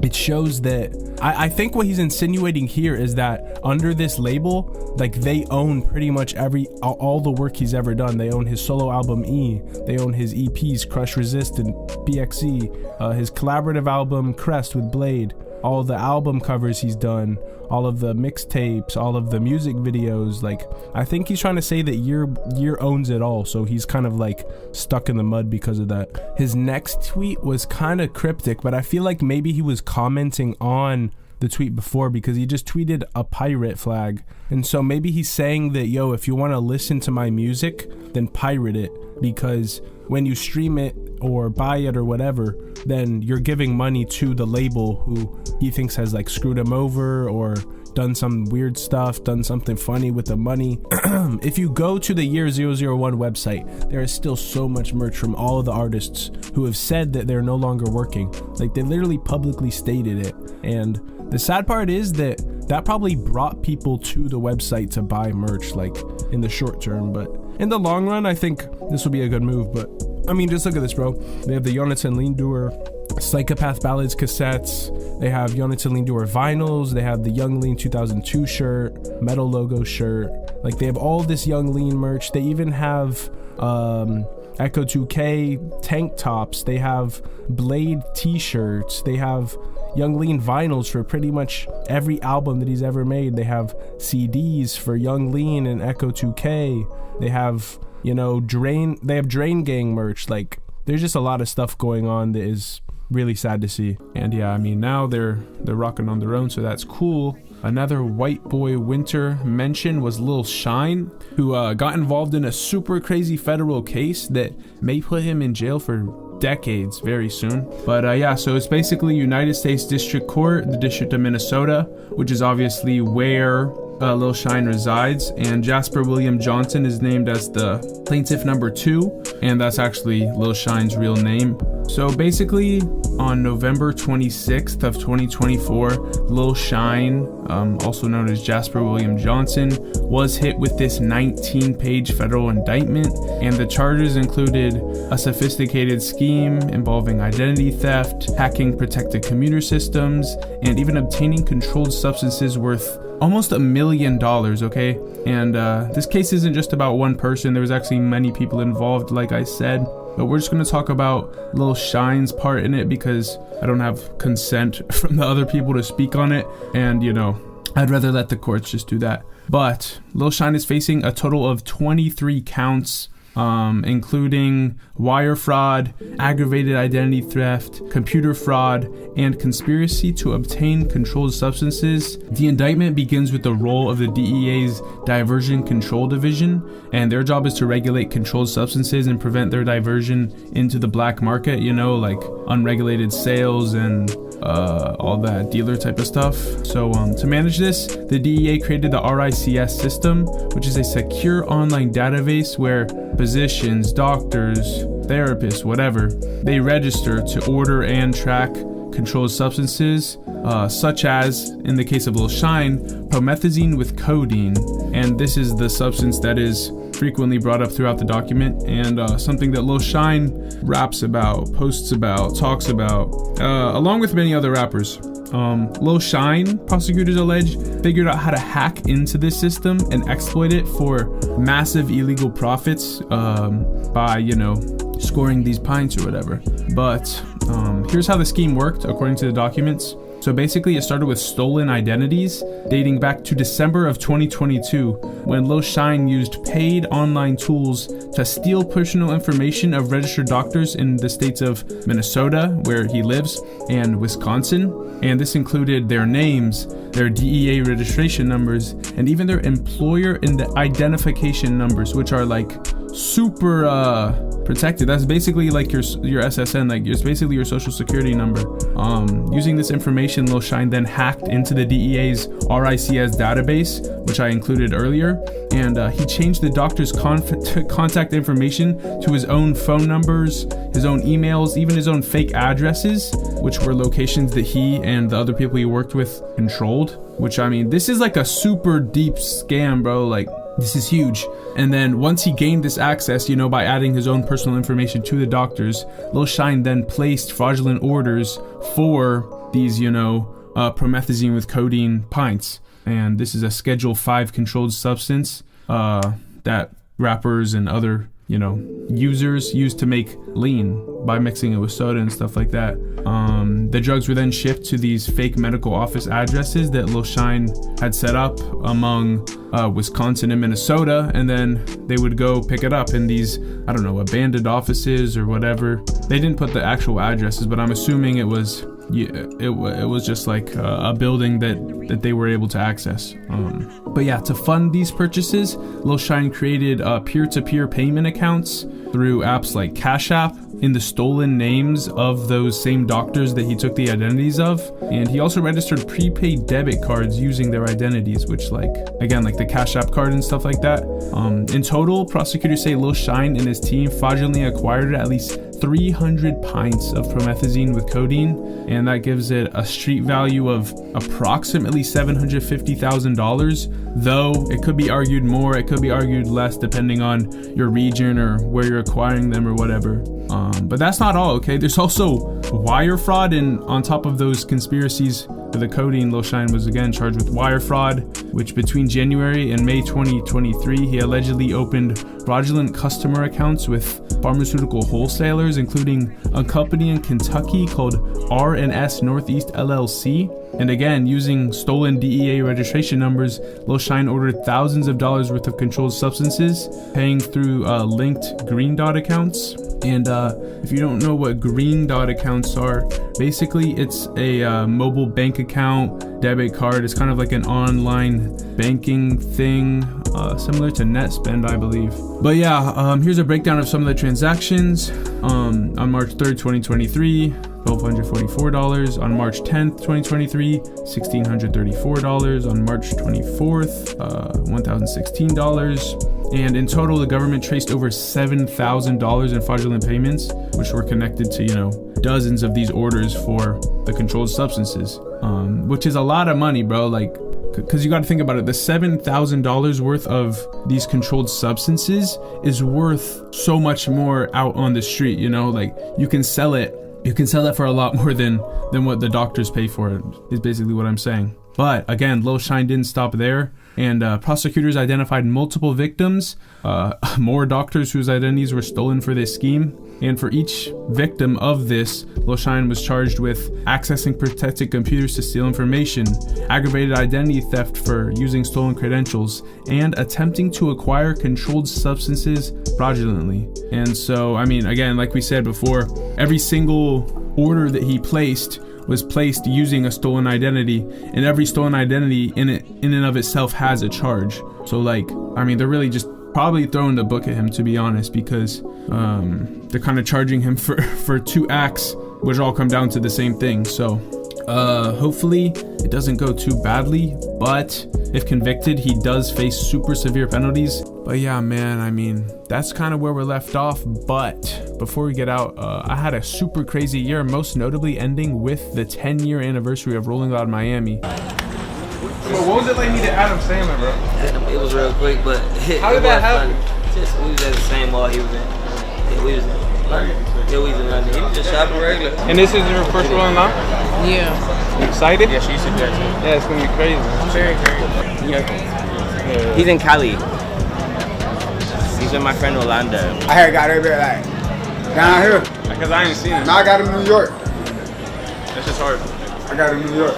it shows that I think what he's insinuating here is that under this label, they own pretty much all the work he's ever done. They own his solo album E, they own his EPs Crush Resist and BXE, his collaborative album Crest with Blade, all the album covers he's done, all of the mixtapes, all of the music videos. I think he's trying to say that Year owns it all, so he's kind of stuck in the mud because of that. His next tweet was kind of cryptic, but I feel like maybe he was commenting on the tweet before because he just tweeted a pirate flag. And so maybe he's saying that, yo, if you want to listen to my music, then pirate it, because when you stream it or buy it or whatever, then you're giving money to the label who he thinks has like screwed him over or done some weird stuff, done something funny with the money. If you go to the Year 001 website, there is still so much merch from all of the artists who have said that they're no longer working. Like, they literally publicly stated it. And the sad part is that probably brought people to the website to buy merch, like in the short term, but in the long run, I think this will be a good move. But I mean, just look at this, bro. They have the Jonathan Lindor Psychopath Ballads cassettes. They have Jonathan Lindor vinyls. They have the Young Lean 2002 shirt, Metal Logo shirt. Like, they have all this Young Lean merch. They even have Echo 2K tank tops. They have Blade t-shirts. They have Young Lean vinyls for pretty much every album that he's ever made. They have CDs for Young Lean and Echo 2K. They have, you know, Drain Gang merch. Like, there's just a lot of stuff going on that is really sad to see. And yeah, I mean, now they're rocking on their own, so that's cool. Another white boy winter mention was Lil Shine, who got involved in a super crazy federal case that may put him in jail for decades very soon. But yeah, so it's basically United States District Court, the District of Minnesota, which is obviously where Lil Shine resides, and Jasper William Johnson is named as the plaintiff number 2, and that's actually Lil Shine's real name. So basically, on November 26th of 2024, Lil Shine, also known as Jasper William Johnson, was hit with this 19-page federal indictment, and the charges included a sophisticated scheme involving identity theft, hacking protected computer systems, and even obtaining controlled substances worth almost $1 million, okay? And this case isn't just about one person. There was actually many people involved, like I said. But we're just going to talk about Lil Shine's part in it because I don't have consent from the other people to speak on it. And, you know, I'd rather let the courts just do that. But Lil Shine is facing a total of 23 counts, including wire fraud, aggravated identity theft, computer fraud, and conspiracy to obtain controlled substances. The indictment begins with the role of the DEA's Diversion Control Division, and their job is to regulate controlled substances and prevent their diversion into the black market, you know, like unregulated sales and all that dealer type of stuff. So to manage this, the DEA created the RICS system, which is a secure online database where physicians, doctors, therapists, whatever, they register to order and track controlled substances, such as, in the case of Lil Shine, promethazine with codeine. And this is the substance that is frequently brought up throughout the document, and something that Lil Shine raps about, posts about, talks about, along with many other rappers. Lil Shine, prosecutors allege, figured out how to hack into this system and exploit it for massive illegal profits by, you know, scoring these pints or whatever. But here's how the scheme worked according to the documents. So basically it started with stolen identities dating back to December of 2022 when Lil Shine used paid online tools to steal personal information of registered doctors in the states of Minnesota, where he lives, and Wisconsin. And this included their names, their DEA registration numbers, and even their employer and the identification numbers, which are like super protected. That's basically like your SSN, like it's basically your social security number. Using this information, Lil Shine then hacked into the DEA's RICS database, which I included earlier, and he changed the doctor's contact information to his own phone numbers, his own emails, even his own fake addresses, which were locations that he and the other people he worked with controlled. Which, I mean, this is like a super deep scam, bro. Like, this is huge. And then once he gained this access, you know, by adding his own personal information to the doctors, Lil Shine then placed fraudulent orders for these, you know, promethazine with codeine pints. And this is a Schedule 5 controlled substance that rappers and other, you know, users use to make lean by mixing it with soda and stuff like that. The drugs were then shipped to these fake medical office addresses that Lil Shine had set up among Wisconsin and Minnesota, and then they would go pick it up in these, I don't know, abandoned offices or whatever. They didn't put the actual addresses, but I'm assuming it was it was just like a building that they were able to access. But yeah, to fund these purchases, Lil Shine created peer-to-peer payment accounts through apps like Cash App in the stolen names of those same doctors that he took the identities of. And he also registered prepaid debit cards using their identities, which like the Cash App card and stuff like that. In total, prosecutors say Lil Shine and his team fraudulently acquired at least 300 pints of promethazine with codeine, and that gives it a street value of approximately $750,000, though it could be argued more, it could be argued less depending on your region or where you're acquiring them or whatever. But that's not all, okay? There's also wire fraud, and on top of those conspiracies for the codeine, Lil Shine was again charged with wire fraud, which between January and May 2023, he allegedly opened fraudulent customer accounts with pharmaceutical wholesalers, including a company in Kentucky called R&S Northeast LLC. And again, using stolen DEA registration numbers, Lil Shine ordered thousands of dollars worth of controlled substances, paying through linked Green Dot accounts. And if you don't know what Green Dot accounts are, basically it's a mobile bank account, debit card. It's kind of like an online banking thing, similar to NetSpend, I believe. But yeah, here's a breakdown of some of the transactions. On March 3rd, 2023, $1,244. On March 10th, 2023, $1,634. On March 24th, $1,016. And in total, the government traced over $7,000 in fraudulent payments, which were connected to, dozens of these orders for the controlled substances, which is a lot of money, bro. Like, because you got to think about it, the $7,000 worth of these controlled substances is worth so much more out on the street, like you can sell it for a lot more than what the doctors pay for it, is basically what I'm saying. But again, Lil Shine didn't stop there, and prosecutors identified multiple victims, more doctors whose identities were stolen for this scheme. And for each victim of this, Lil Shine was charged with accessing protected computers to steal information, aggravated identity theft for using stolen credentials, and attempting to acquire controlled substances fraudulently. And so, I mean, again, like we said before, every single order that he placed was placed using a stolen identity, and every stolen identity in and of itself has a charge. So like, I mean, they're really just probably throwing the book at him, to be honest, because they're kind of charging him for two acts, which all come down to the same thing. So hopefully it doesn't go too badly, but if convicted, he does face super severe penalties. But yeah, man, I mean, that's kind of where we're left off. But before we get out, I had a super crazy year, most notably ending with the 10-year anniversary of Rolling Loud Miami. But what was it like meeting Adam Sandler, bro? It was real quick, but how did that happen? Just we was at the same mall he was in. Yeah, we was in London. He was just shopping regular. And this is your first Rolling Loud? Yeah. You excited? Yeah, she used to do that too. Yeah, it's gonna be crazy. I'm very yeah. He's in Cali. He's with my friend Weiland. I had got everybody like down here. Because I ain't seen him. Now I got him in New York. That's just hard. I got him in New York.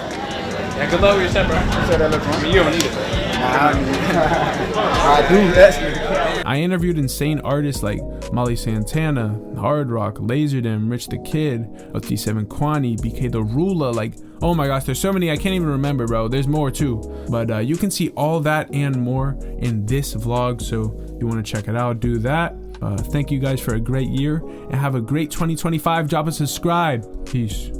Yeah, good luck with your set, bro. You said that look fun? I mean, you don't need it. I do, actually. I interviewed insane artists like Molly Santana, Hard Rock, Laserdimb, Rich the Kid, OT7 Kwani, BK the Ruler. Like, oh my gosh, there's so many I can't even remember, bro. There's more too. But you can see all that and more in this vlog. So if you want to check it out, do that. Thank you guys for a great year and have a great 2025. Drop a subscribe. Peace.